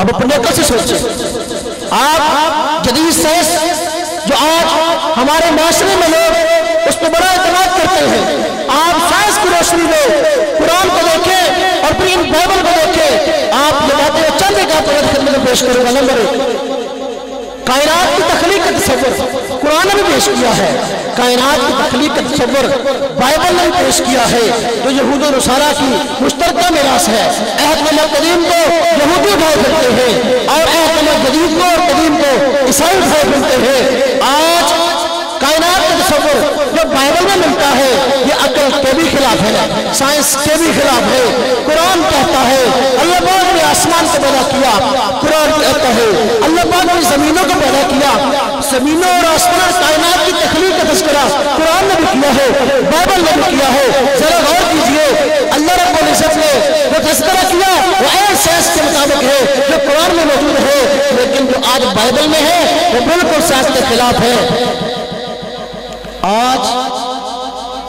आप अपने अकल से सोचें। आप जदीद साइंस जो आज हमारे माशरे में लोग उस पर बड़ा एतमाद करते हैं, आप साइंस की रोशनी में कुरान को देखें और फिर इन बाइबल को देखें। आप ये बातें चंद एक आपको खिदमत में पेश करूंगा। नंबर 1, कायनात की तख्लीक का तस्वुर कुरान ने भी पेश किया है, कायनात की तख्लीक का तस्वुर बाइबल ने भी पेश किया है, जो यहूद और नसारा की मुश्तरका मिरास है। अहद कदीम को यहूदी उठाए फिरते हैं और अहद जदीद को और कदीम को ईसाई उठाए फिरते हैं। आज कायनात का तस्वुर जो बाइबल में मिलता है ये अकल के भी खिलाफ है, साइंस के भी खिलाफ है। कुरान कहता है अल्लाह पाक ने आसमान को पैदा किया, कुरान कहता है अल्लाह पाक ने जमीनों को पैदा किया। जमीनों और आसमान कायनात की तख्लीक का तज़किरा कुरान ने भी किया है, बाइबल ने भी किया है। जरा गौर कीजिए, अल्लाह रब्बुल इज्जत ने जो तज़किरा किया वो ऐन साइंस के मुताबिक है जो कुरान में मौजूद है, लेकिन जो आज बाइबल में है वो बिल्कुल साइंस के खिलाफ है। आज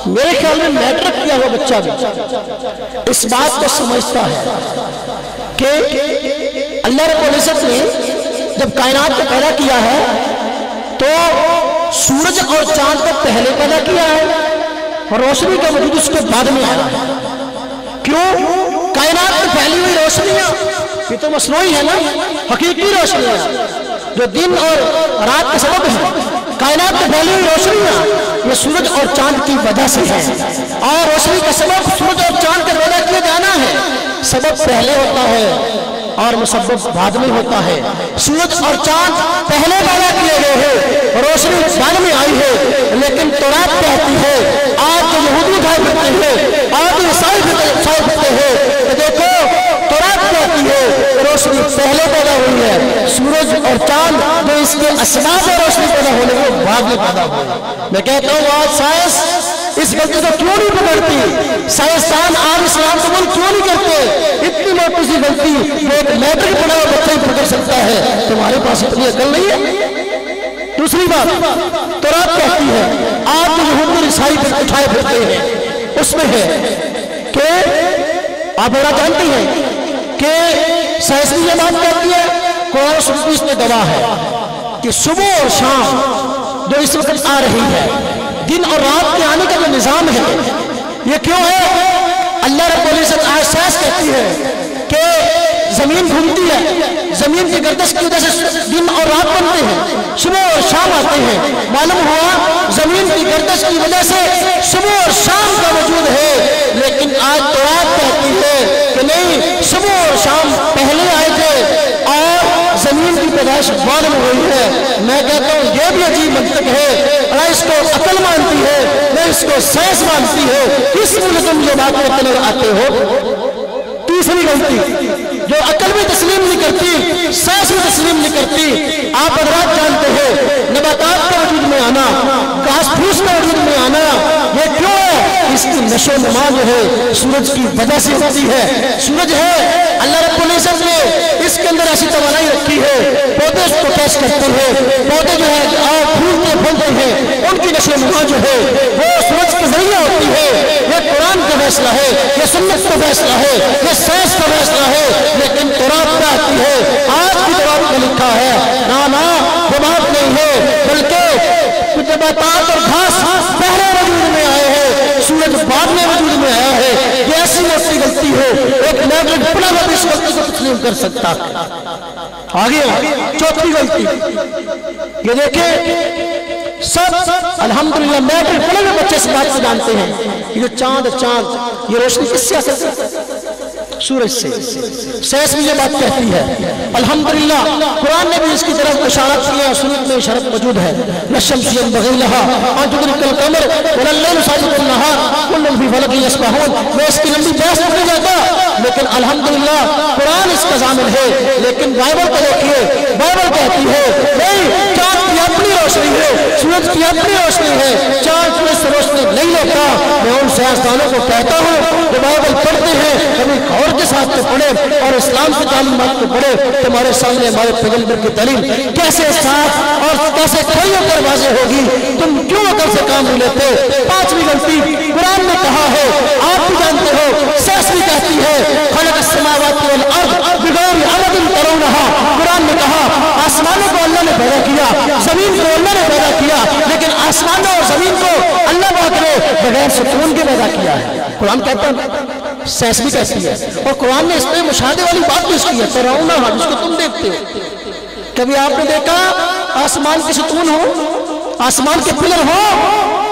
मेरे ख्याल में मैट्रिक किया हुआ बच्चा भी इस बात को समझता है कि अल्लाह रब्बुल इज्जत ने जब कायनात को पैदा किया है तो सूरज और चांद को पहले पैदा किया है और रोशनी का वजूद उसके बाद में आया है। क्यों? कायनात में फैली हुई रोशनियां ये तो मसनूई है ना, हकीकी रोशनियां जो दिन और रात का सबब है। कायनात में फैली हुई रोशनियां ये सूरज और चांद की वजह से है, और रोशनी का सबब सूरज और चांद का पैदा किया जाना है। सबब पहले होता है और मुसब्बब बाद में होता है। सूरज और चांद पहले पैदा किए गए हैं, रोशनी बाद में आई है। लेकिन तौरात कहती है, आज जो यहूदी भाई फिरते हैं, आज जो ईसाई फिरते हैं, तो देखो तौरात कहती है रोशनी पहले पैदा हुई है, सूरज और चांद जो इसके असबाब और रोशनी पैदा होने के बाद में पैदा हुई। मैं कहता हूँ आज साइंस इस गलती को क्यों नहीं पकड़ती? साइंसदान आज इस्लाम कबूल क्यों नहीं करते? इतनी मोटी सी गलती एक मैट्रिक पढ़ा हुआ बच्चा ही पकड़ सकता है, तुम्हारे पास इतनी अकल नहीं है। दूसरी बात, तौरात कहती है आप जो यहूदी ईसाई उठाए फिरते हैं उसमें है कि आप बड़ा जानते हैं कि साइंस भी ये बात कहती है, कुरान सुन्नत इसमें गवाह है कि सुबह और शाम जो इस वक्त आ रही है, दिन और रात के आने का जो निजाम है ये क्यों है? अल्लाह रब्बुल इज्जत आज साइंस कहती है कि जमीन घूमती है, जमीन की गर्दिश की वजह से दिन और रात बनते हैं, सुबह और शाम आते हैं। मालूम हुआ जमीन की गर्दिश की वजह से सुबह और शाम का वजूद है, लेकिन आज तौरात कहती है कि नहीं, सुबह और शाम पहले आए थे और जमीन की पैदाइश बाद में हुई है। मैं कहता हूँ ये भी अजीब मंतक है, और इसको अकल मानती है, मैं इसको साइंस मानती है। किस लिए तुम ये बात करते आते हो? तीसरी गलती जो अकल भी तस्लीम नहीं करती, साइंस भी तस्लीम नहीं करती। आप हज़रात जानते हैं नबातात के वजूद में आना, घास फूस के वजूद में आना, ये क्यों है? इसकी नशो नुमा जो है सूरज की वजह से होती है। सूरज है, अल्लाह रब्बुल इज्जत ने इसके अंदर ऐसी तवानाई रखी है, पौधे उसको कैच करते हैं, पौधे जो है फूलते फूलते हैं, उनकी नशो नुमा जो है वो सूरज के जरिए होती है। ये कुरान का फैसला है, ये सुन्नत का फैसला है, ये साइंस का फैसला है। लेकिन तौरात कहती है, आज की तौरात में लिखा है ना ना वो बात नहीं है, बल्कि कुछ नबातात और घास पहले वजूद में आए हैं, सूरज बाद में वजूद में आया है। ये ऐसी मोटी गलती है, एक मैट्रिक पढ़ा हुआ भी इस गलती को तस्लीम कर सकता। आगे चौथी गलती ये देखें, सब अल्हम्दुलिल्लाह मैट्रिक पढ़े हुए बच्चे इस बात को जानते हैं कि जो चांद ये रोशनी किससे हासिल करता है? सूरज से। साइंस भी ये बात कहती है, अल्हम्दुलिल्लाह कुरान ने भी इसकी तरफ इशारा किया, सुन्नत में इशारत मौजूद है। नशम्सियन बगैलहा अंतुदरिकल कमर वलल्लैलु साबिकुन नहार कुल्लुन फी फलकिन यस्बहून। मैं इसकी लंबी बहस नहीं जाता, लेकिन अल्हम्दुलिल्लाह कुरान इसका ज़ामिन है। लेकिन बाइबल को देखिए, बाइबल कहती है नहीं, चांद की अपनी रोशनी है, सूरज की अपनी रोशनी है, चांद सूरज से रोशनी नहीं लेता। मैं उन साइंसदानों को कहता हूँ जो बाइबल पढ़ते हैं, कभी गौर के साथ तो पढ़े और इस्लाम की तालीमात को पढ़े। तुम्हारे सामने हमारे पैगंबर की तालीम कैसे साफ और कैसे खड़ी होकर वाज़ेह होगी, तुम क्यों अकल से काम नहीं लेते? पांचवी गलती, कुरान ने कहा है, आप भी जानते हो, साइंस भी कहती है, खलक़स समावाति वल अर्द बिगैर अमदिन तरौनहा, जमीन को अल्लाह ने पैदा किया, लेकिन आसमानों और जमीन को अल्लाह पाक ने बगैर सुकून के पैदा किया है। कुरान कहता है, साइंस भी कहती है, और कुरान ने इस पे मुशाहदे वाली बात भी की है। तराउना हा, जिसको तुम देखते हो। कभी आपने देखा आसमान के सुतून हो, आसमान के पिलर हो,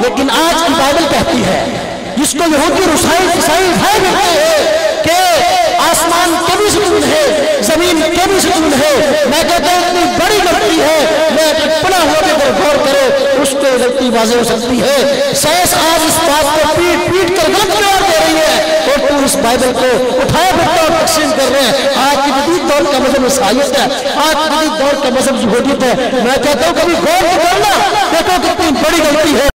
लेकिन आज की बाइबल कहती है, जिसको यहूदी और ईसाई भाई कहते हैं कि आसमान के भी सुतून है, जमीन के भी सुतून है। मैं कहता हूं इतनी बड़ी गलती है, मैं पढ़ा हुआ भी अगर गौर करे उसको गलती वाज़ेह हो सकती है। साइंस आज इस बात को पीट पीट कर गलत करार दे रही है, और तू इस बाइबल को उठाए फिरता और तकसीम कर रहे हैं। आज की जदीद दौर का मजहब ईसाईयत है, आज की जदीद दौर का मजहब यहूदियत है। मैं कहता हूँ कभी गौर करना, देखो कितनी बड़ी गलती है।